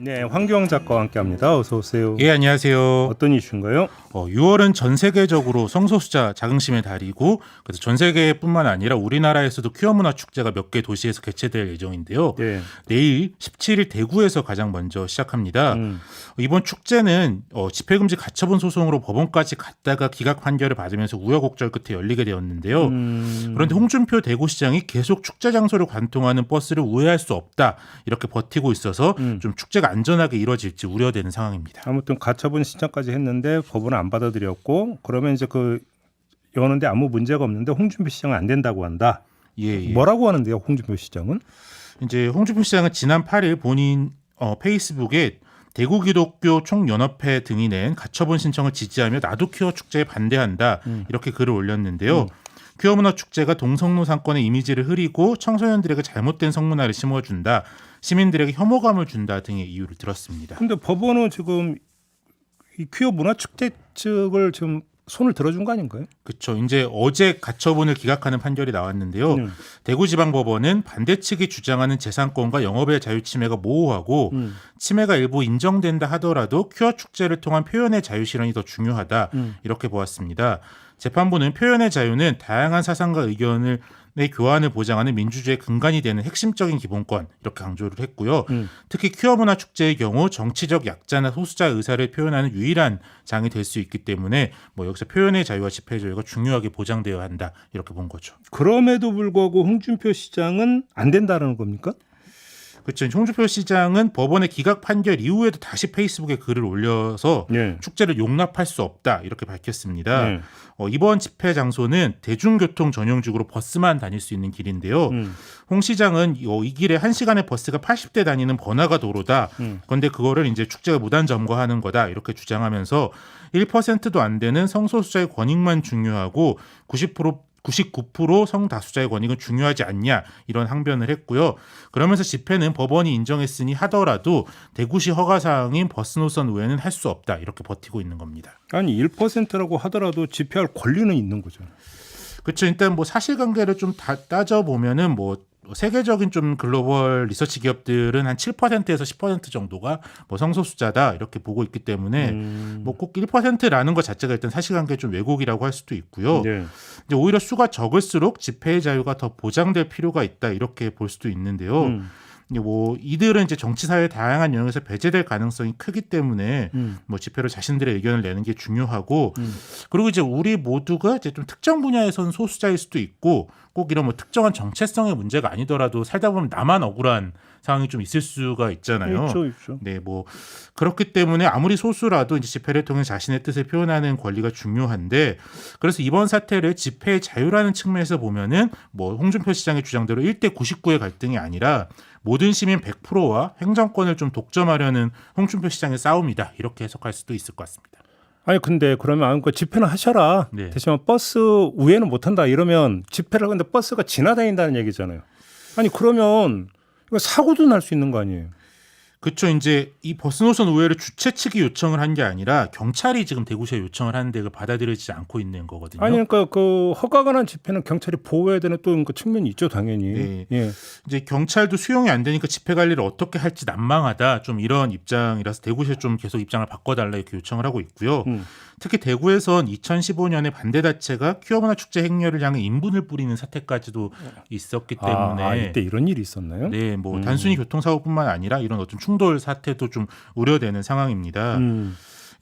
네, 황교안 작가와 함께합니다. 어서 오세요. 예, 안녕하세요. 어떤 이슈인가요? 6월은 전 세계적으로 성소수자 자긍심의 달이고, 그래서 전 세계뿐만 아니라 우리나라에서도 퀴어 문화 축제가 몇 개 도시에서 개최될 예정인데요. 네. 내일 17일 대구에서 가장 먼저 시작합니다. 이번 축제는 집회금지 가처분 소송으로 법원까지 갔다가 기각 판결을 받으면서 우여곡절 끝에 열리게 되었는데요. 그런데 홍준표 대구시장이 계속 축제 장소를 관통하는 버스를 우회할 수 없다, 이렇게 버티고 있어서 좀 축제가 안전하게 이루어질지 우려되는 상황입니다. 아무튼 가처분 신청까지 했는데 법원은 안 받아들였고, 그러면 이제 여는데 아무 문제가 없는데 홍준표 시장은 안 된다고 한다. 예. 뭐라고 하는데요, 홍준표 시장은? 이제 홍준표 시장은 지난 8일 본인 페이스북에 대구기독교 총연합회 등이 낸 가처분 신청을 지지하며 나도 퀴어 축제에 반대한다, 이렇게 글을 올렸는데요. 퀴어 문화 축제가 동성로 상권의 이미지를 흐리고 청소년들에게 잘못된 성문화를 심어준다, 시민들에게 혐오감을 준다 등의 이유를 들었습니다. 근데 법원은 지금 이 퀴어 문화 축제 측을 지금 손을 들어준 거 아닌가요? 그렇죠. 이제 어제 가처분을 기각하는 판결이 나왔는데요. 대구지방법원은 반대 측이 주장하는 재산권과 영업의 자유 침해가 모호하고 침해가 일부 인정된다 하더라도 퀴어 축제를 통한 표현의 자유 실현이 더 중요하다, 이렇게 보았습니다. 재판부는 표현의 자유는 다양한 사상과 의견의 교환을 보장하는 민주주의의 근간이 되는 핵심적인 기본권, 이렇게 강조를 했고요. 특히 퀴어 문화 축제의 경우 정치적 약자나 소수자 의사를 표현하는 유일한 장이 될 수 있기 때문에 여기서 표현의 자유와 집회의 자유가 중요하게 보장되어야 한다, 이렇게 본 거죠. 그럼에도 불구하고 홍준표 시장은 안 된다는 겁니까? 그렇죠. 홍준표 시장은 법원의 기각 판결 이후에도 다시 페이스북에 글을 올려서 축제를 용납할 수 없다, 이렇게 밝혔습니다. 이번 집회 장소는 대중교통 전용직으로 버스만 다닐 수 있는 길인데요. 홍 시장은 이 길에 1시간에 버스가 80대 다니는 번화가 도로다. 그런데 그거를 이제 축제가 무단 점거하는 거다, 이렇게 주장하면서 1%도 안 되는 성소수자의 권익만 중요하고 99% 성다수자의 권익은 중요하지 않냐, 이런 항변을 했고요. 그러면서 집회는 법원이 인정했으니 하더라도 대구시 허가사항인 버스 노선 외에는 할 수 없다, 이렇게 버티고 있는 겁니다. 아니 1%라고 하더라도 집회할 권리는 있는 거죠. 그렇죠. 일단 사실관계를 좀 따져보면은 세계적인 좀 글로벌 리서치 기업들은 한 7%에서 10% 정도가 성소수자다, 이렇게 보고 있기 때문에 꼭 1%라는 것 자체가 일단 사실관계 좀 왜곡이라고 할 수도 있고요. 이제 오히려 수가 적을수록 집회의 자유가 더 보장될 필요가 있다, 이렇게 볼 수도 있는데요. 이들은 이제 정치 사회의 다양한 영역에서 배제될 가능성이 크기 때문에 집회로 자신들의 의견을 내는 게 중요하고, 그리고 이제 우리 모두가 이제 좀 특정 분야에서는 소수자일 수도 있고, 꼭 이런 특정한 정체성의 문제가 아니더라도 살다 보면 나만 억울한 상황이 좀 있을 수가 있잖아요. 있죠. 네, 그렇기 때문에 아무리 소수라도 이제 집회를 통해 자신의 뜻을 표현하는 권리가 중요한데, 그래서 이번 사태를 집회의 자유라는 측면에서 보면은 홍준표 시장의 주장대로 1대 99의 갈등이 아니라 모든 시민 100%와 행정권을 좀 독점하려는 홍준표 시장의 싸움이다, 이렇게 해석할 수도 있을 것 같습니다. 아니 근데 그러면 집회는 하셔라. 대신 버스 우회는 못한다 이러면 집회를 하는데 버스가 지나다닌다는 얘기잖아요. 아니 그러면 이거 사고도 날 수 있는 거 아니에요? 그렇죠. 이제 이 버스 노선 우회를 주최 측이 요청을 한 게 아니라 경찰이 지금 대구시에 요청을 하는데 그걸 받아들이지 않고 있는 거거든요. 아니 그러니까 허가가 난 집회는 경찰이 보호해야 되는 또 측면이 있죠, 당연히. 네. 이제 경찰도 수용이 안 되니까 집회 관리를 어떻게 할지 난망하다, 좀 이런 입장이라서 대구시에 좀 계속 입장을 바꿔달라, 이렇게 요청을 하고 있고요. 특히 대구에선 2015년에 반대단체가 퀴어 문화 축제 행렬을 향해 인분을 뿌리는 사태까지도 있었기 때문에 이때 이런 일이 있었나요? 네, 단순히 교통사고뿐만 아니라 이런 어떤 충돌 사태도 좀 우려되는 상황입니다.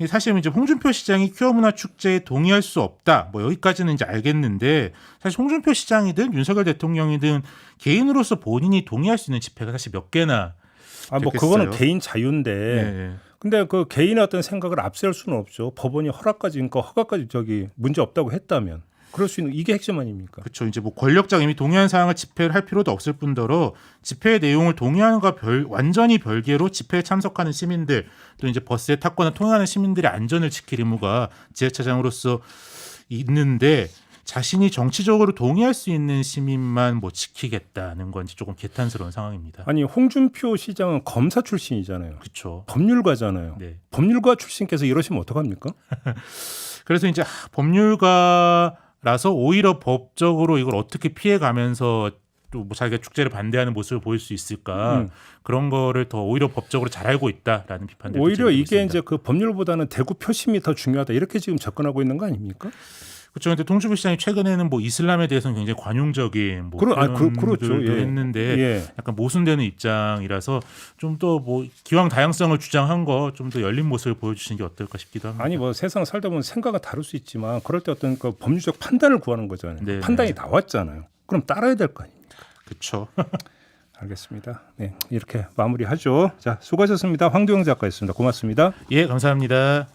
사실 이제 홍준표 시장이 퀴어 문화 축제에 동의할 수 없다, 여기까지는 이제 알겠는데, 사실 홍준표 시장이든 윤석열 대통령이든 개인으로서 본인이 동의할 수 있는 집회가 사실 몇 개나 그거는 개인 자유인데. 근데 그 개인의 어떤 생각을 앞세울 수는 없죠. 법원이 허가까지 문제 없다고 했다면 그럴 수 있는, 이게 핵심 아닙니까? 그렇죠. 이제 권력자가 이미 동의한 사항을 집회를 할 필요도 없을 뿐더러 집회의 내용을 동의하는 것과 완전히 별개로 집회에 참석하는 시민들, 또 이제 버스에 탔거나 통행하는 시민들의 안전을 지킬 의무가 지자체장으로서 있는데, 자신이 정치적으로 동의할 수 있는 시민만 지키겠다는 건지 조금 개탄스러운 상황입니다. 아니 홍준표 시장은 검사 출신이잖아요. 그렇죠. 법률가잖아요. 네. 법률가 출신께서 이러시면 어떡합니까? 그래서 이제 법률가라서 오히려 법적으로 이걸 어떻게 피해가면서 또 뭐 자기가 축제를 반대하는 모습을 보일 수 있을까 그런 거를 더 오히려 법적으로 잘 알고 있다라는 비판들도 오히려 이게 있습니다. 이제 그 법률보다는 대구 표심이 더 중요하다 이렇게 지금 접근하고 있는 거 아닙니까? 그렇죠. 근데 통주부 시장이 최근에는 뭐 이슬람에 대해서는 굉장히 관용적인 뭐 그렇죠. 예. 했는데 예. 약간 모순되는 입장이라서 좀 더 뭐 기왕 다양성을 주장한 거 좀 더 열린 모습을 보여주시는 게 어떨까 싶기도 합니다. 아니 뭐 세상 살다 보면 생각은 다를 수 있지만 그럴 때 어떤 그 법률적 판단을 구하는 거잖아요. 네, 판단이 나왔잖아요. 그럼 따라야 될 거 아닙니까? 그렇죠. 알겠습니다. 네, 이렇게 마무리하죠. 자, 수고하셨습니다. 황도영 작가였습니다. 고맙습니다. 예, 감사합니다.